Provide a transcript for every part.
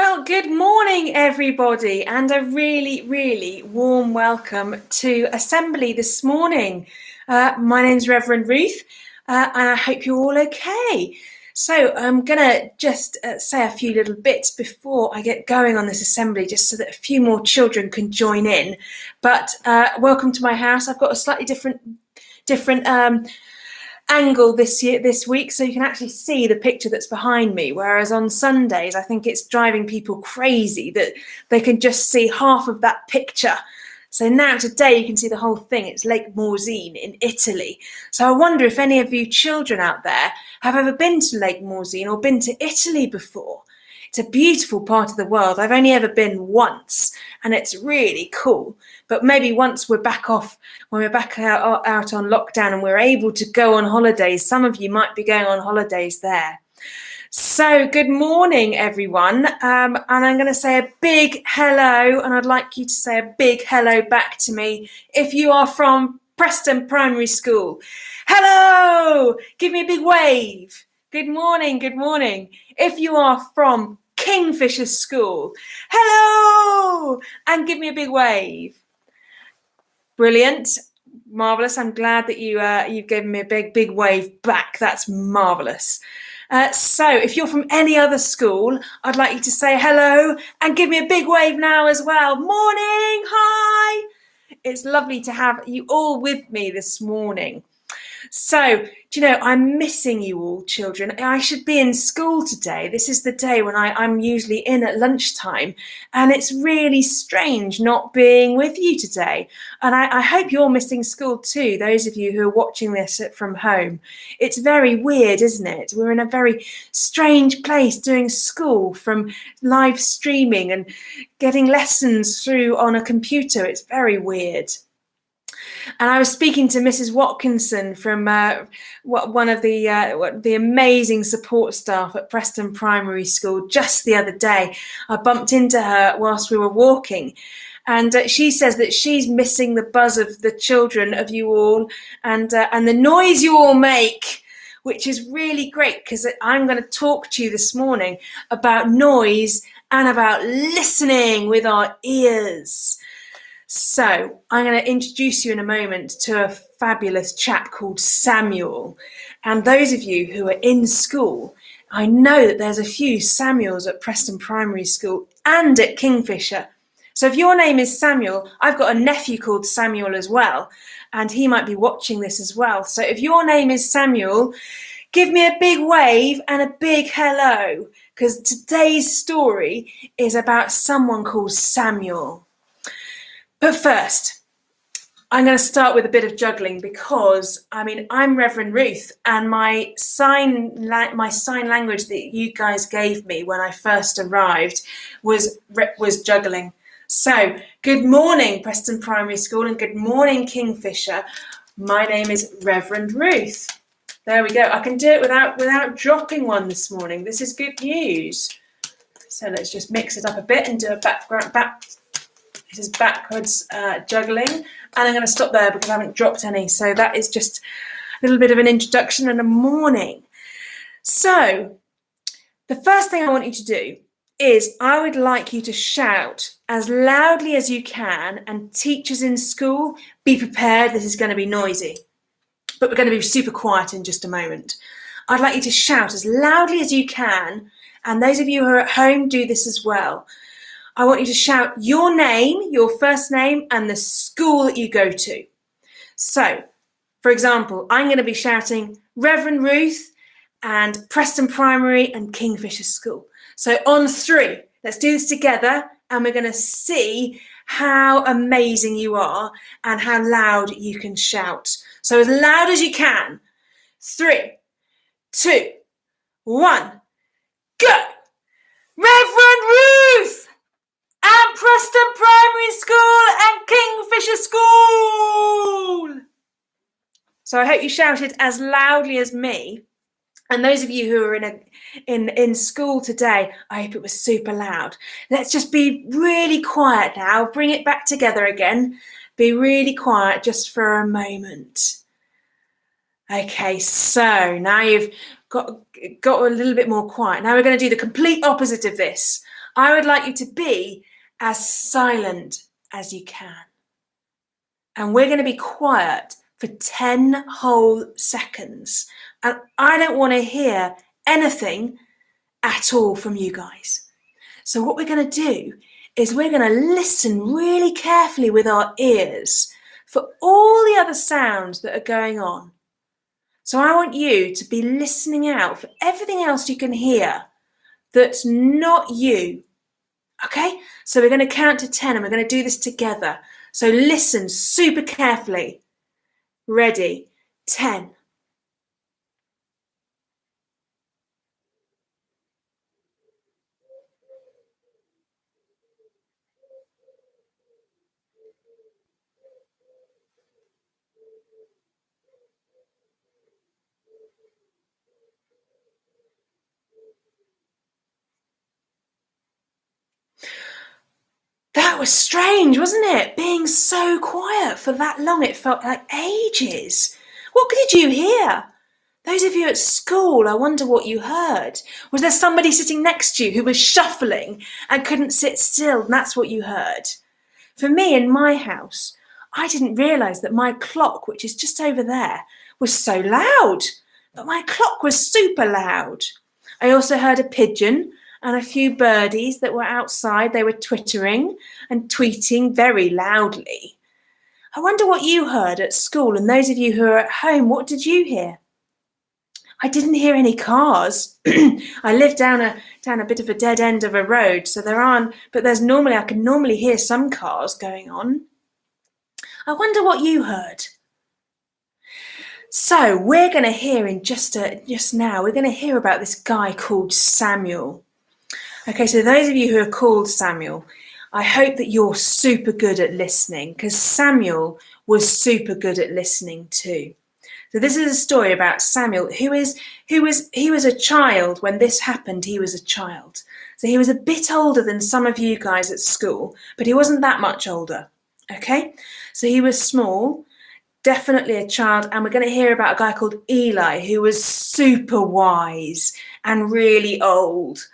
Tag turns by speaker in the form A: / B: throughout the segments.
A: Well, good morning, everybody, and a really, really warm welcome to Assembly this morning. My name's Reverend Ruth, and I hope you're all okay. So I'm going to just say a few little bits before I get going on this assembly, just so that a few more children can join in. But welcome to my house. I've got a slightly different angle this week, so you can actually see the picture that's behind me, whereas on Sundays I think it's driving people crazy that they can just see half of that picture. So now today you can see the whole thing. It's Lake Morzine in Italy. So I wonder if any of you children out there have ever been to Lake Morzine or been to Italy before. It's a beautiful part of the world. I've only ever been once, and it's really cool. But maybe once when we're back out on lockdown and we're able to go on holidays, some of you might be going on holidays there. So good morning, everyone. And I'm going to say a big hello, and I'd like you to say a big hello back to me if you are from Preston Primary School. Hello! Give me a big wave. Good morning, good morning. If you are from Kingfisher School, hello! And give me a big wave. Brilliant. Marvellous. I'm glad that you've given me a big wave back. That's marvellous. So if you're from any other school, I'd like you to say hello and give me a big wave now as well. Morning, hi. It's lovely to have you all with me this morning. So, do you know, I'm missing you all, children. I should be in school today. This is the day when I'm usually in at lunchtime, and it's really strange not being with you today. And I hope you're missing school too, those of you who are watching this from home. It's very weird, isn't it? We're in a very strange place doing school from live streaming and getting lessons through on a computer. It's very weird. And I was speaking to Mrs. Watkinson from one of the amazing support staff at Preston Primary School just the other day. I bumped into her whilst we were walking, and she says that she's missing the buzz of the children, of you all, and the noise you all make, which is really great, because I'm going to talk to you this morning about noise and about listening with our ears. So I'm going to introduce you in a moment to a fabulous chap called Samuel. And those of you who are in school, I know that there's a few Samuels at Preston Primary School and at Kingfisher. So if your name is Samuel, I've got a nephew called Samuel as well, and he might be watching this as well. So if your name is Samuel, give me a big wave and a big hello, because today's story is about someone called Samuel. But first, I'm going to start with a bit of juggling, because I'm Reverend Ruth, and my sign language that you guys gave me when I first arrived was juggling. So good morning, Preston Primary School, and good morning, Kingfisher. My name is Reverend Ruth. There we go. I can do it without dropping one this morning. This is good news. So let's just mix it up a bit and do a This is backwards juggling, and I'm going to stop there because I haven't dropped any. So that is just a little bit of an introduction and a morning. So the first thing I want you to do is I would like you to shout as loudly as you can, and teachers in school, be prepared. This is going to be noisy, but we're going to be super quiet in just a moment. I'd like you to shout as loudly as you can, and those of you who are at home, do this as well. I want you to shout your name, your first name, and the school that you go to. So, for example, I'm going to be shouting Reverend Ruth and Preston Primary and Kingfisher School. So on 3, let's do this together, and we're going to see how amazing you are and how loud you can shout. So as loud as you can. 3, 2, 1, go! Reverend Ruth! And Preston Primary School and Kingfisher School. So I hope you shouted as loudly as me. And those of you who are in school today, I hope it was super loud. Let's just be really quiet now. Bring it back together again. Be really quiet just for a moment. Okay, so now you've got a little bit more quiet. Now we're going to do the complete opposite of this. I would like you to be as silent as you can. And we're going to be quiet for 10 whole seconds. And I don't want to hear anything at all from you guys. So what we're going to do is we're going to listen really carefully with our ears for all the other sounds that are going on. So I want you to be listening out for everything else you can hear that's not you. Okay? So we're going to count to 10 and we're going to do this together. So listen super carefully. Ready? 10. That was strange, wasn't it? Being so quiet for that long. It felt like ages. What did you hear? Those of you at school, I wonder what you heard. Was there somebody sitting next to you who was shuffling and couldn't sit still, and that's what you heard? For me, in my house, I didn't realise that my clock, which is just over there, was so loud. But my clock was super loud. I also heard a pigeon and a few birdies that were outside. They were twittering and tweeting very loudly. I wonder what you heard at school, and those of you who are at home, what did you hear? I didn't hear any cars. I live down a bit of a dead end of a road, so there aren't, but I can normally hear some cars going on. I wonder what you heard. So we're going to hear in just now, we're going to hear about this guy called Samuel. Okay, so those of you who are called Samuel, I hope that you're super good at listening, because Samuel was super good at listening too. So this is a story about Samuel, he was a child when this happened. He was a child. So he was a bit older than some of you guys at school, but he wasn't that much older. Okay, so he was small, definitely a child, and we're going to hear about a guy called Eli who was super wise and really old.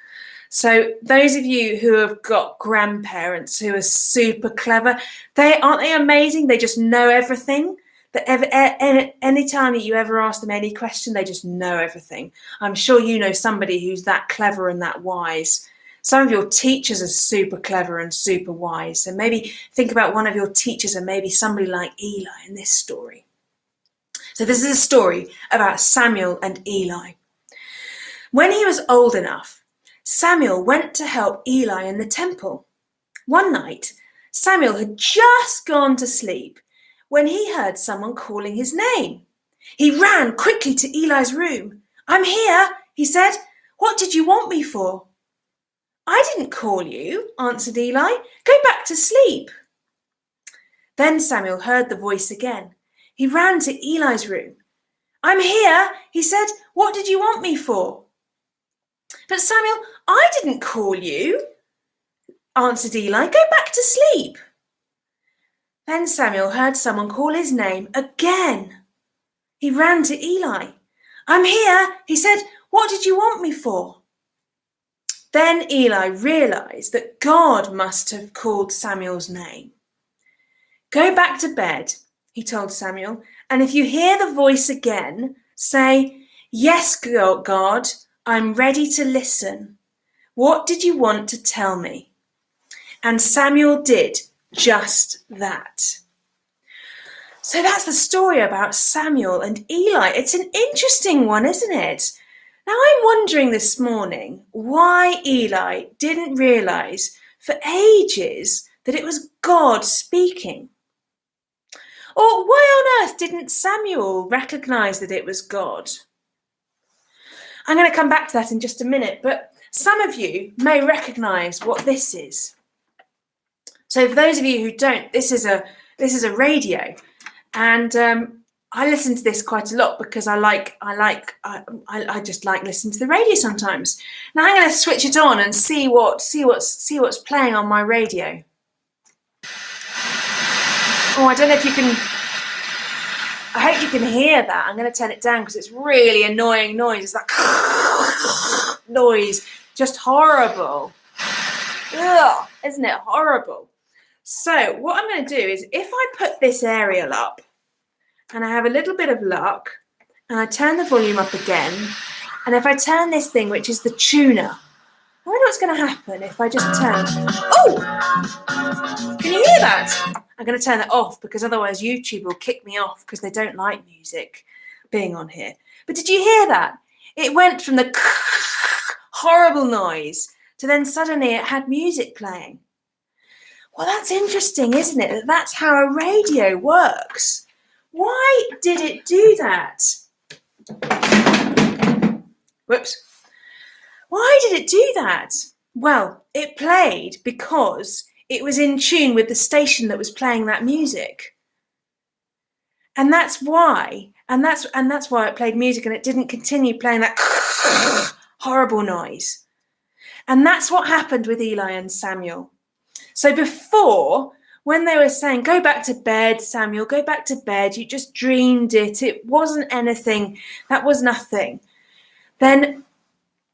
A: So those of you who have got grandparents who are super clever, aren't they amazing? They just know everything. Any time that you ever ask them any question, they just know everything. I'm sure you know somebody who's that clever and that wise. Some of your teachers are super clever and super wise. So maybe think about one of your teachers and maybe somebody like Eli in this story. So this is a story about Samuel and Eli. When he was old enough, Samuel went to help Eli in the temple. One night, Samuel had just gone to sleep when he heard someone calling his name. He ran quickly to Eli's room. "I'm here," he said. "What did you want me for?" "I didn't call you," answered Eli. "Go back to sleep." Then Samuel heard the voice again. He ran to Eli's room. "I'm here," he said. "What did you want me for?" "But Samuel, I didn't call you," answered Eli. "Go back to sleep." Then Samuel heard someone call his name again. He ran to Eli. "I'm here," he said. "What did you want me for?" Then Eli realized that God must have called Samuel's name. "Go back to bed," he told Samuel, "and if you hear the voice again, say, 'Yes, God, I'm ready to listen. What did you want to tell me?'" And Samuel did just that. So that's the story about Samuel and Eli. It's an interesting one, isn't it? Now I'm wondering this morning why Eli didn't realize for ages that it was God speaking. Or why on earth didn't Samuel recognize that it was God? I'm going to come back to that in just a minute, but some of you may recognize what this is. So for those of you who don't, this is a radio, and I listen to this quite a lot because I just like listening to the radio sometimes. Now I'm going to switch it on and see what's playing on my radio. Oh, I don't know if you can. I hope you can hear that. I'm going to turn it down because it's really annoying noise. It's that noise, just horrible. Ugh, isn't it horrible? So what I'm going to do is, if I put this aerial up and I have a little bit of luck and I turn the volume up again, and if I turn this thing, which is the tuner, I wonder what's going to happen if I just turn. Oh, can you hear that? I'm going to turn that off because otherwise YouTube will kick me off because they don't like music being on here. But did you hear that? It went from the horrible noise to then suddenly it had music playing. Well, that's interesting, isn't it? That's how a radio works. Why did it do that? Whoops. Why did it do that? Well, it played because it was in tune with the station that was playing that music. And that's why, and that's why it played music and it didn't continue playing that horrible noise. And that's what happened with Eli and Samuel. So before, when they were saying, go back to bed, Samuel, go back to bed, you just dreamed it, it wasn't anything, that was nothing. Then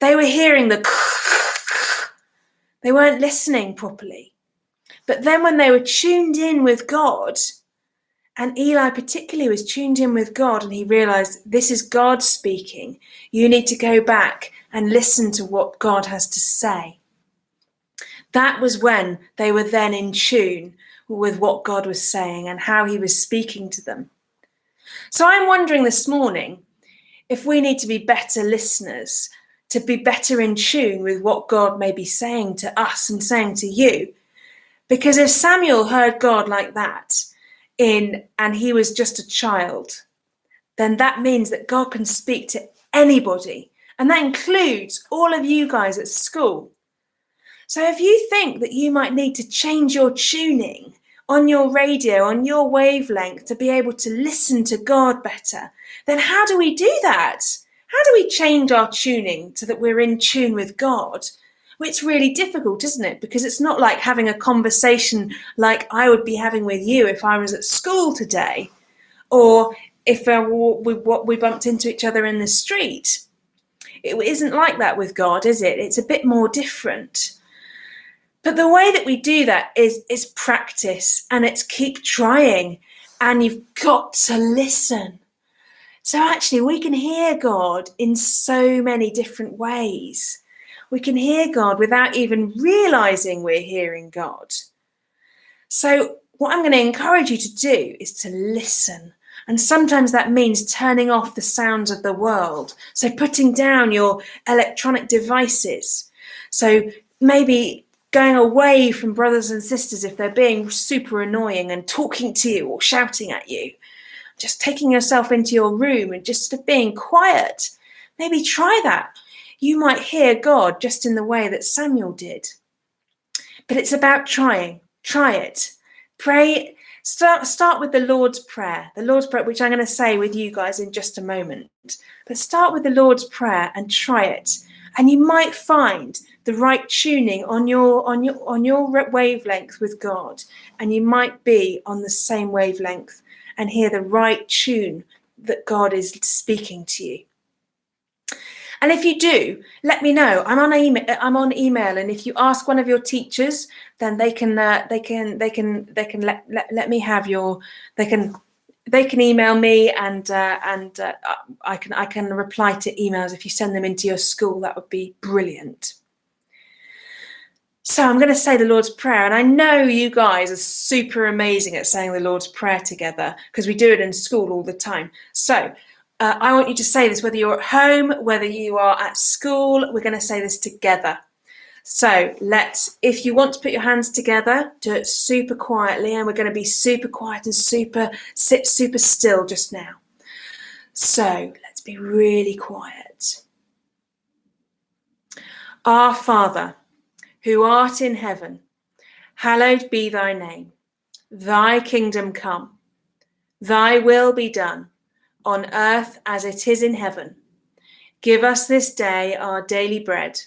A: they were hearing they weren't listening properly. But then when they were tuned in with God, and Eli particularly was tuned in with God, and he realized this is God speaking, you need to go back and listen to what God has to say. That was when they were then in tune with what God was saying and how he was speaking to them. So I'm wondering this morning if we need to be better listeners, to be better in tune with what God may be saying to us and saying to you. Because if Samuel heard God like that and he was just a child, then that means that God can speak to anybody. And that includes all of you guys at school. So if you think that you might need to change your tuning on your radio, on your wavelength, to be able to listen to God better, then how do we do that? How do we change our tuning so that we're in tune with God? Well, it's really difficult, isn't it? Because it's not like having a conversation like I would be having with you if I was at school today, or if we bumped into each other in the street. It isn't like that with God, is it? It's a bit more different. But the way that we do that is practice, and it's keep trying, and you've got to listen. So actually we can hear God in so many different ways. We can hear God without even realizing we're hearing God. So what I'm going to encourage you to do is to listen. And sometimes that means turning off the sounds of the world. So putting down your electronic devices. So maybe going away from brothers and sisters if they're being super annoying and talking to you or shouting at you. Just taking yourself into your room and just being quiet. Maybe try that. You might hear God just in the way that Samuel did. But it's about trying. Try it. Pray. Start with the Lord's Prayer. The Lord's Prayer, which I'm going to say with you guys in just a moment. But start with the Lord's Prayer and try it. And you might find the right tuning on your wavelength with God. And you might be on the same wavelength and hear the right tune that God is speaking to you. And if you do, let me know. I'm on email, and if you ask one of your teachers, then they can let me have your. They can email me, and I can reply to emails if you send them into your school. That would be brilliant. So I'm going to say the Lord's Prayer, and I know you guys are super amazing at saying the Lord's Prayer together because we do it in school all the time. So I want you to say this, whether you're at home, whether you are at school, we're going to say this together. So if you want to put your hands together, do it super quietly, and we're going to be super quiet and sit super still just now. So let's be really quiet. Our Father, who art in heaven, hallowed be thy name. Thy kingdom come. Thy will be done, on earth as it is in heaven. Give us this day our daily bread,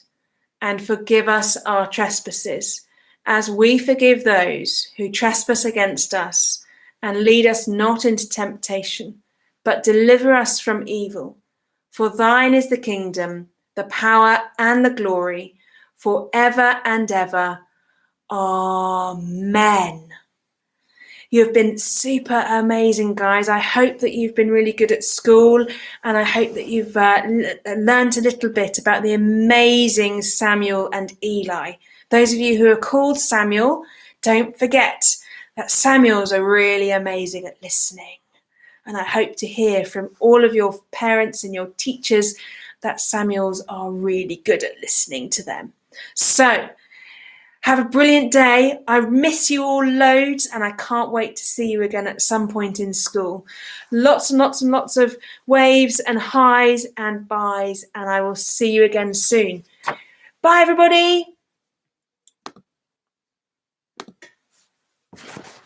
A: and forgive us our trespasses, as we forgive those who trespass against us. And lead us not into temptation, but deliver us from evil. For thine is the kingdom, the power, and the glory, forever and ever. Amen. You've been super amazing, guys. I hope that you've been really good at school, and I hope that you've learned a little bit about the amazing Samuel and Eli. Those of you who are called Samuel, don't forget that Samuels are really amazing at listening. And I hope to hear from all of your parents and your teachers that Samuels are really good at listening to them. So, have a brilliant day. I miss you all loads, and I can't wait to see you again at some point in school. Lots and lots and lots of waves and highs and byes, and I will see you again soon. Bye, everybody.